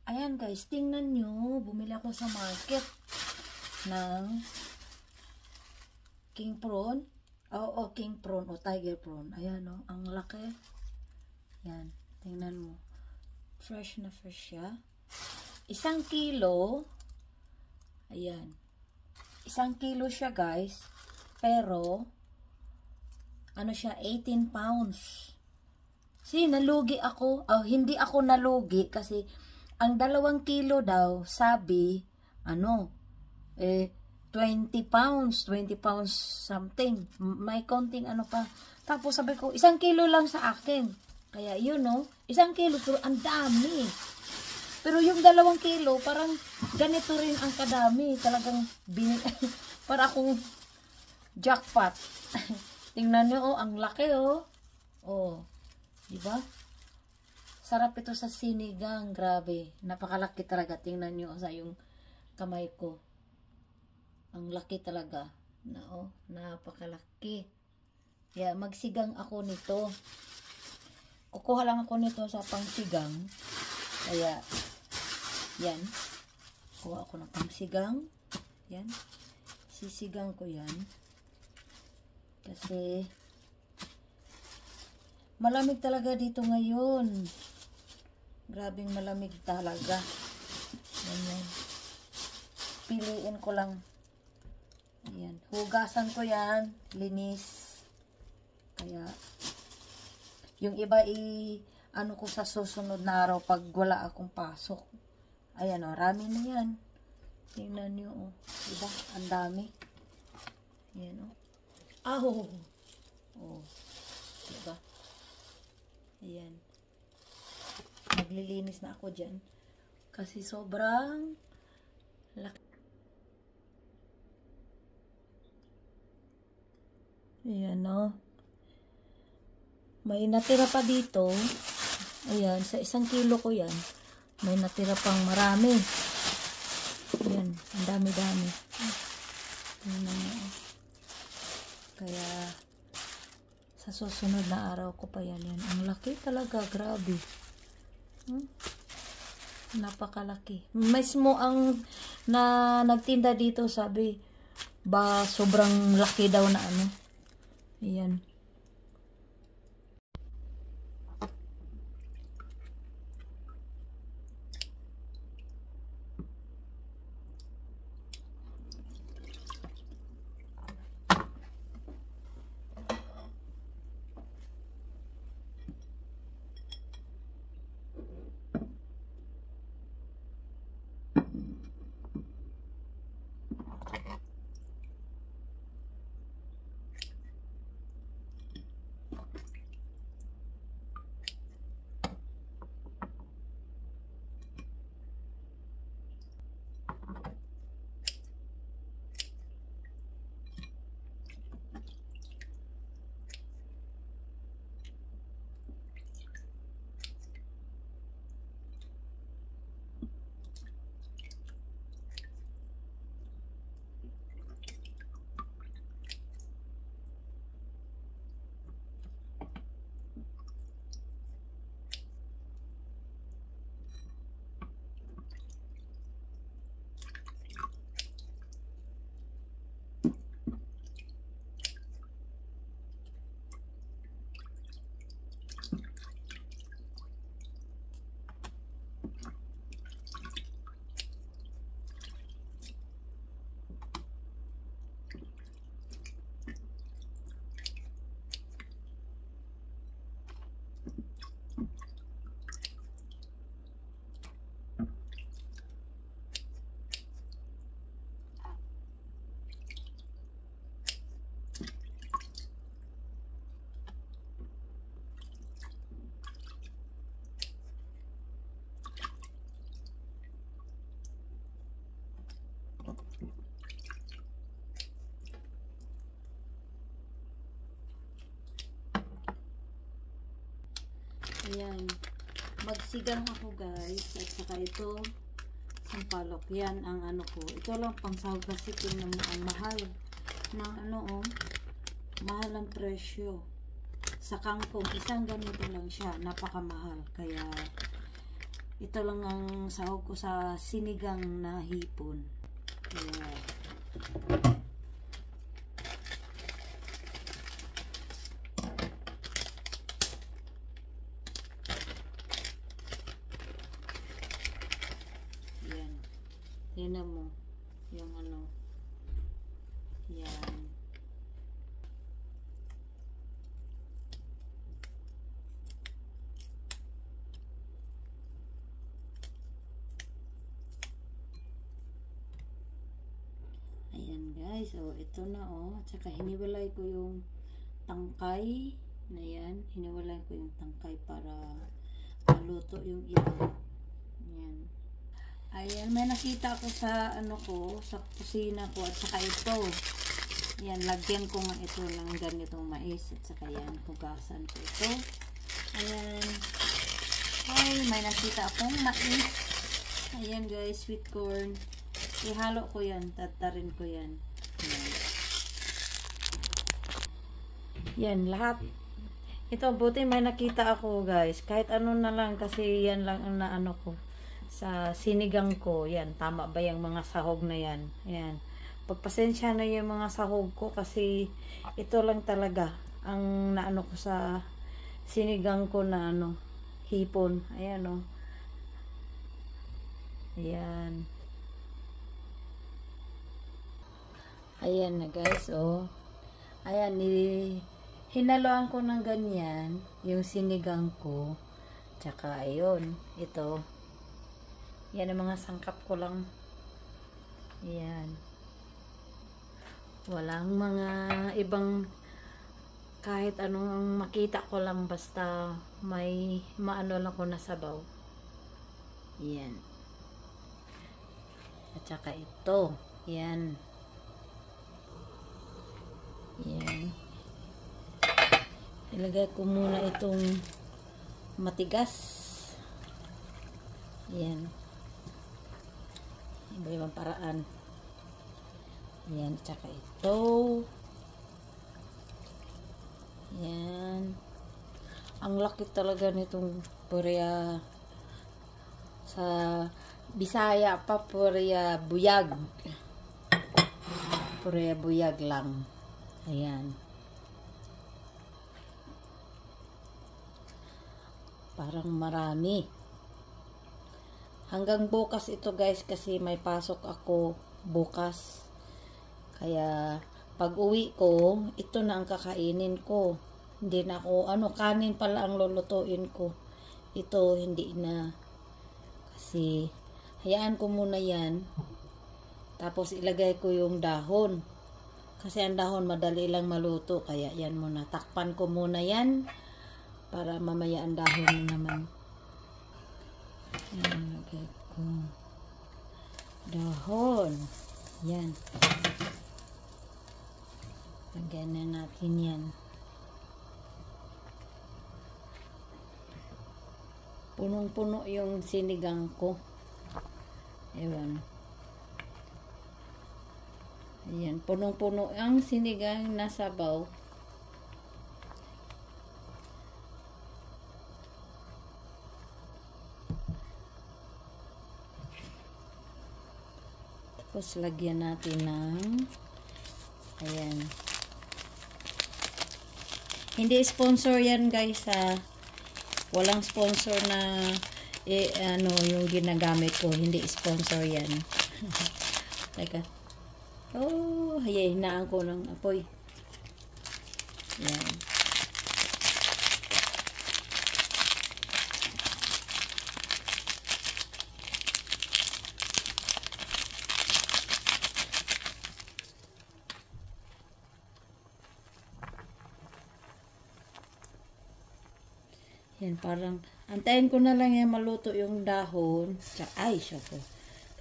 Ayan guys, tingnan nyo. Bumili ako sa market ng king prawn. King prawn o tiger prawn. Ayan o, ang laki. Ayan, tingnan mo. Fresh na fresh siya. 1 kilo. Ayan. 1 kilo siya guys. Pero, ano siya, 18 pounds. Nalugi ako. Hindi ako nalugi kasi ang 2 kilo daw, sabi, 20 pounds something. May konting ano pa. Tapos sabi ko, 1 kilo lang sa akin. Kaya yun, no? 1 kilo, pero ang dami. Pero yung 2 kilo, parang ganito rin ang kadami. Talagang, para akong jackpot. Tingnan nyo, ang laki, diba? Sarap ito sa sinigang, grabe. Napakalaki talaga. Tingnan nyo sa yung kamay ko. Ang laki talaga. Napakalaki. Kaya magsigang ako nito. Kukuha lang ako nito sa pangsigang. Kaya, yan. Kuha ako ng pangsigang. Yan. Sisigang ko yan. Kasi, malamig talaga dito ngayon. Grabing malamig talaga. Ayan. Piliin ko lang. Ayan. Hugasan ko yan. Linis. Kaya, yung iba ano ko sa susunod na araw pag wala akong pasok. Ayan o, rami na yan. Tingnan nyo o. Diba? Ang dami. Ayan o. Diba? Ayan. Maglilinis na ako dyan. Kasi sobrang laki. Ayan o. May natira pa dito. Ayan. Sa 1 kilo ko yan. May natira pang marami. Ayan. Ang dami-dami. Kaya sa susunod na araw ko pa yan. Ang laki talaga, grabe. Napakalaki. Mismo ang nagtinda dito, sabi, sobrang laki daw na ano. Ayan. Ayan. Magsigang ako guys. At saka ito, sampalok. Yan ang ano ko. Ito lang pang sahog kasi tingnan mo ang mahal. Mahal ang presyo. Sa kangkong, isang ganito lang siya. Napakamahal. Kaya, Ito lang ang sahog ko sa sinigang na hipon. Yeah. Yan. Tingnan mo. Yung ano. Yan. Ayan guys, so ito na tsaka hiniwalay ko yung tangkay na yan, hiniwalay ko yung tangkay para maluto yung iba. Ayan. Ayan, may nakita ko sa sa kusina ko at saka ito. Ayan, lagyan ko nga ito ng ganitong mais at saka yan, hugasan ko ito. Ayan. Ay, may nakita akong mais. Ayan guys, sweet corn. Ihalo ko yan, tatarin ko yan. Yan, lahat. Ito, buti may nakita ako guys. Kahit ano na lang, kasi yan lang ang naano ko. Sa sinigang ko, yan, tama ba yung mga sahog na yan? Yan. Pagpasensya na yung mga sahog ko kasi ito lang talaga ang naano ko sa sinigang ko na hipon. Ayan Ayan. Ayan na guys, Ayan, hinaloan ko ng ganyan yung sinigang ko. Tsaka ayun, ito. Yan ang mga sangkap ko lang. Ayan. Walang mga ibang kahit anong makita ko lang, basta may maano lang ko na sabaw. Ayan. At saka ito. Ayan. Yan. Ilagay ko muna itong matigas. Yan. Iba-ibang paraan. Yan. Tsaka ito. Yan. Ang laki talaga nitong purya sa Bisaya pa, purya buyag. Purya buyag lang. Ayan. Parang marami. Hanggang bukas ito guys kasi may pasok ako bukas. Kaya pag uwi ko, ito na ang kakainin ko. Hindi na ako, kanin pala ang lulutuin ko. Ito hindi na. Kasi hayaan ko muna yan. Tapos ilagay ko yung dahon. Kasi ang dahon madali lang maluto. Kaya yan muna. Takpan ko muna yan. Para mamaya ang dahon na naman. Ayan, lagay ko. Dahon. Yan. Lagyan na natin yan. Punong-puno yung sinigang ko. Ewan. Ayan, punong-puno ang sinigang na sabaw. Tapos lagyan natin ng ayan. Hindi sponsor yan guys ha. Walang sponsor na yung ginagamit ko. Hindi sponsor yan. Teka. Hinaan ko ng apoy. Yan. Yan, parang antayin ko na lang yan maluto yung dahon. Ay, siya po.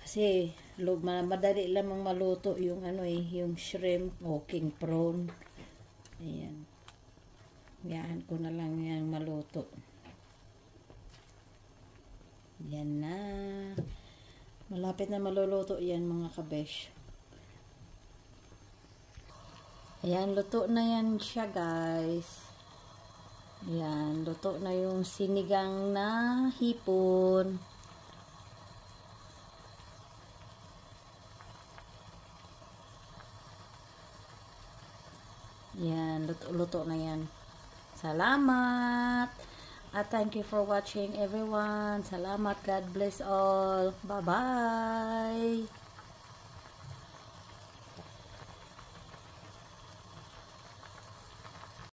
Kasi madali lamang maluto yung yung shrimp o king prawn. Ayan. Hayaan ko na lang yan maluto. Yan na. Malapit na maluluto yan mga kabesh. Ayan, luto na yan siya guys. Ayan, luto na yung sinigang na hipon. luto na yan. Salamat! At thank you for watching everyone. Salamat. God bless all. Bye-bye!